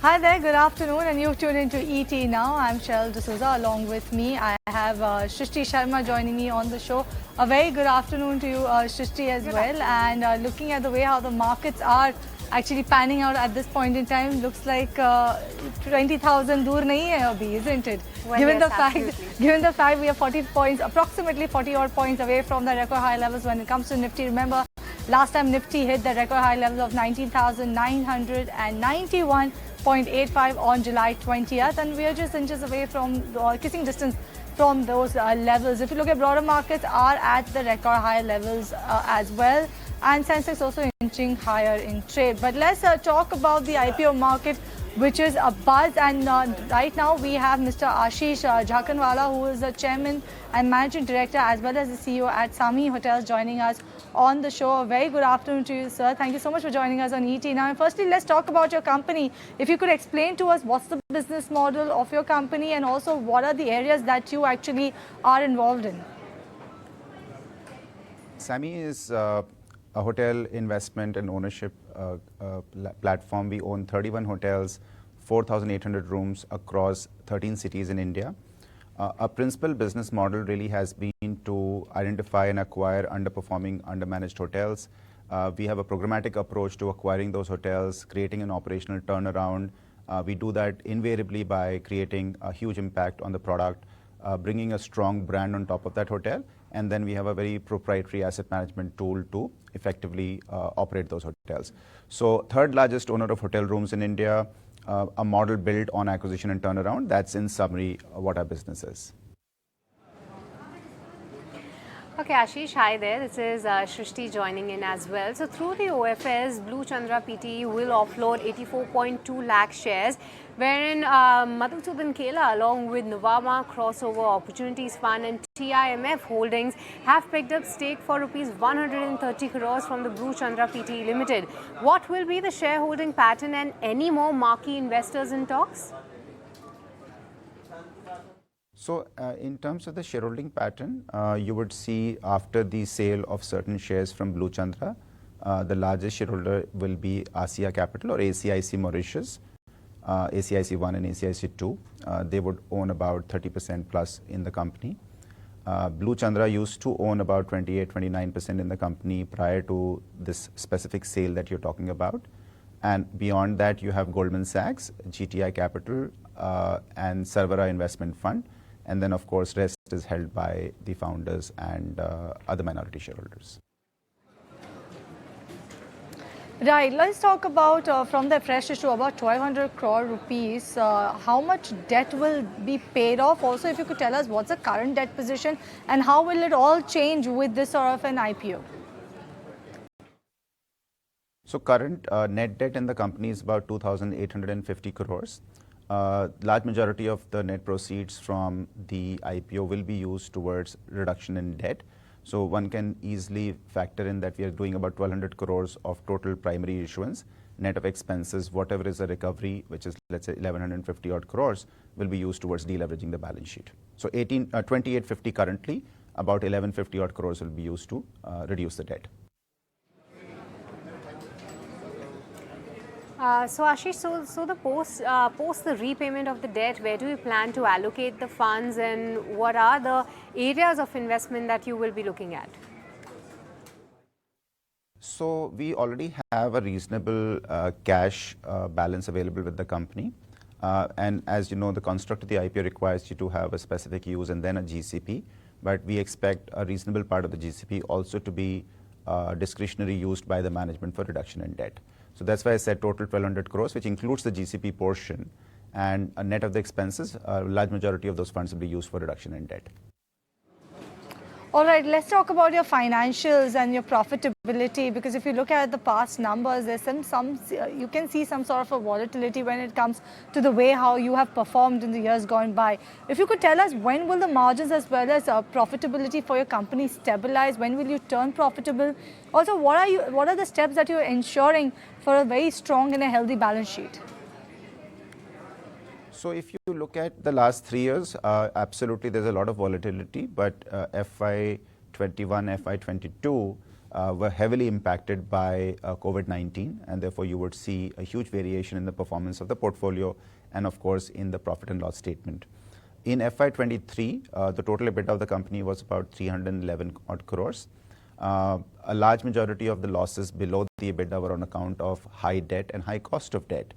Hi there, good afternoon, and you've tuned into ET Now. I'm Cheryl D'Souza. Along with me, I have Shrishti Sharma joining me on the show. A very good afternoon to you, Shrishti, as well. And looking at the way how the markets are actually panning out at this point in time, looks like 20,000 dur nahi hai abhi, isn't it? Well, given yes, the fact we are 40 points, approximately 40 odd points away from the record high levels when it comes to Nifty. Remember, last time Nifty hit the record high levels of 19,991.85 on July 20th, and we are just inches away from kissing distance from those levels. If you look at broader markets, are at the record high levels as well, and Sensex also inching higher in trade. But let's talk about the IPO market, which is a buzz, and right now we have Mr. Ashish Jakhanwala, who is the chairman and managing director as well as the CEO at Samhi Hotels, joining us on the show. A very good afternoon to you, sir. Thank you so much for joining us on ET. Now, firstly, let's talk about your company. If you could explain to us what's the business model of your company, and also what are the areas that you actually are involved in. Samhi is a hotel investment and ownership platform. We own 31 hotels, 4,800 rooms across 13 cities in India. Our principal business model really has been to identify and acquire underperforming, undermanaged hotels. We have a programmatic approach to acquiring those hotels, creating an operational turnaround. We do that invariably by creating a huge impact on the product, bringing a strong brand on top of that hotel, and then we have a very proprietary asset management tool to effectively operate those hotels. So third largest owner of hotel rooms in India, a model built on acquisition and turnaround. That's in summary what our business is. Okay, Ashish, hi there. This is Shrishti joining in as well. So through the OFS, Blue Chandra Pte will offload 84.2 lakh shares, wherein Madhusudan Kela along with Nuvama Crossover Opportunities Fund and TIMF Holdings have picked up stake for rupees 130 crores from the Blue Chandra Pte Limited. What will be the shareholding pattern, and any more marquee investors in talks? So in terms of the shareholding pattern, you would see after the sale of certain shares from Blue Chandra, the largest shareholder will be Asia Capital or ACIC Mauritius, ACIC 1 and ACIC 2. They would own about 30% plus in the company. Blue Chandra used to own about 28-29% in the company prior to this specific sale that you're talking about. And beyond that, you have Goldman Sachs, GTI Capital, and Sarvara Investment Fund. And then, of course, rest is held by the founders and other minority shareholders. Right, let's talk about from the fresh issue about 1,200 crore rupees. How much debt will be paid off? Also, if you could tell us what's the current debt position and how will it all change with this sort of an IPO? So current net debt in the company is about 2,850 crores. Large majority of the net proceeds from the IPO will be used towards reduction in debt. So one can easily factor in that we are doing about 1,200 crores of total primary issuance. Net of expenses, whatever is a recovery, which is, let's say, 1,150 odd crores, will be used towards deleveraging the balance sheet. So 2,850 currently, about 1,150 odd crores will be used to reduce the debt. So Ashish, so the post the repayment of the debt, where do you plan to allocate the funds, and what are the areas of investment that you will be looking at? So we already have a reasonable cash balance available with the company. And as you know, the construct of the IPO requires you to have a specific use and then a GCP. But we expect a reasonable part of the GCP also to be discretionary used by the management for reduction in debt. So that's why I said total 1,200 crores, which includes the GCP portion, and a net of the expenses, a large majority of those funds will be used for reduction in debt. All right, let's talk about your financials and your profitability, because if you look at the past numbers, there's you can see some sort of a volatility when it comes to the way how you have performed in the years gone by. If you could tell us, when will the margins as well as profitability for your company stabilize? When will you turn profitable? Also, what are the steps that you're ensuring for a very strong and a healthy balance sheet? So if you look at the last 3 years, absolutely there's a lot of volatility, but FY21, FY22, were heavily impacted by COVID-19, and therefore you would see a huge variation in the performance of the portfolio and of course in the profit and loss statement. In FY23, the total EBITDA of the company was about 311 odd crores. A large majority of the losses below the EBITDA were on account of high debt and high cost of debt.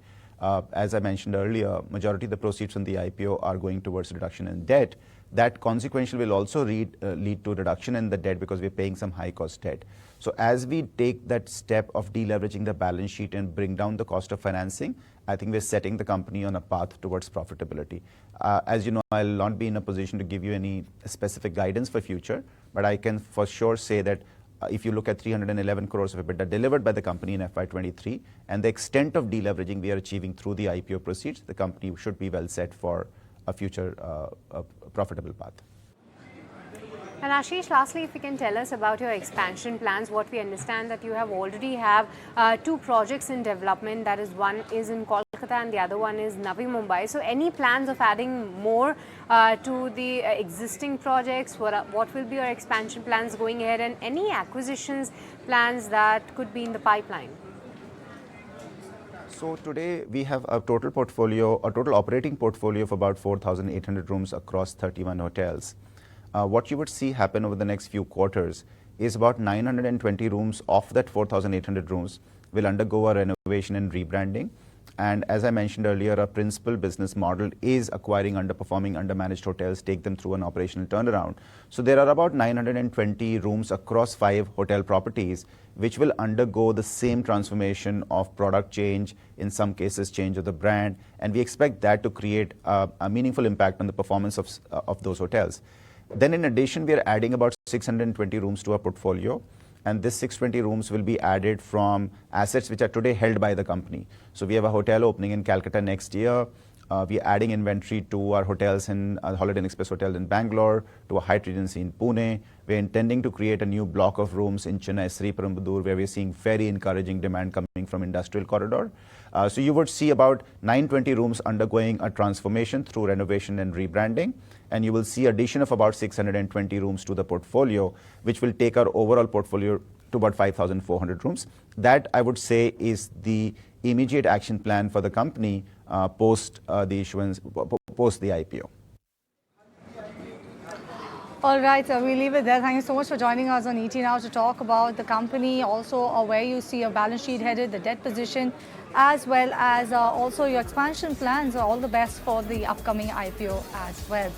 As I mentioned earlier, majority of the proceeds from the IPO are going towards reduction in debt. That consequentially will also lead to reduction in the debt because we're paying some high cost debt. So as we take that step of deleveraging the balance sheet and bring down the cost of financing, I think we're setting the company on a path towards profitability. As you know, I'll not be in a position to give you any specific guidance for future, but I can for sure say that if you look at 311 crores of EBITDA delivered by the company in FY23 and the extent of deleveraging we are achieving through the IPO proceeds, the company should be well set for a future profitable path. And Ashish, lastly, if you can tell us about your expansion plans. What we understand that you already have 2 projects in development. That is, one is in Kolkata and the other one is Navi Mumbai. So any plans of adding more to the existing projects? What will be your expansion plans going ahead, and any acquisitions plans that could be in the pipeline? So today we have a total operating portfolio of about 4,800 rooms across 31 hotels. What you would see happen over the next few quarters is about 920 rooms of that 4,800 rooms will undergo a renovation and rebranding. And as I mentioned earlier, our principal business model is acquiring underperforming, undermanaged hotels, take them through an operational turnaround. So there are about 920 rooms across 5 hotel properties which will undergo the same transformation of product change, in some cases change of the brand, and we expect that to create a meaningful impact on the performance of those hotels. Then in addition, we are adding about 620 rooms to our portfolio, and this 620 rooms will be added from assets which are today held by the company. So we have a hotel opening in Calcutta next year. We are adding inventory to our hotels in Holiday Inn Express Hotel in Bangalore, to a Hyatt Regency in Pune. We're intending to create a new block of rooms in Chennai, Sri Perumbudur, where we're seeing very encouraging demand coming from industrial corridor. So you would see about 920 rooms undergoing a transformation through renovation and rebranding, and you will see addition of about 620 rooms to the portfolio, which will take our overall portfolio to about 5,400 rooms. That, I would say, is the immediate action plan for the company post the IPO. All right, so we leave it there. Thank you so much for joining us on ET Now to talk about the company, also where you see your balance sheet headed, the debt position, as well as also your expansion plans. All the best for the upcoming IPO as well.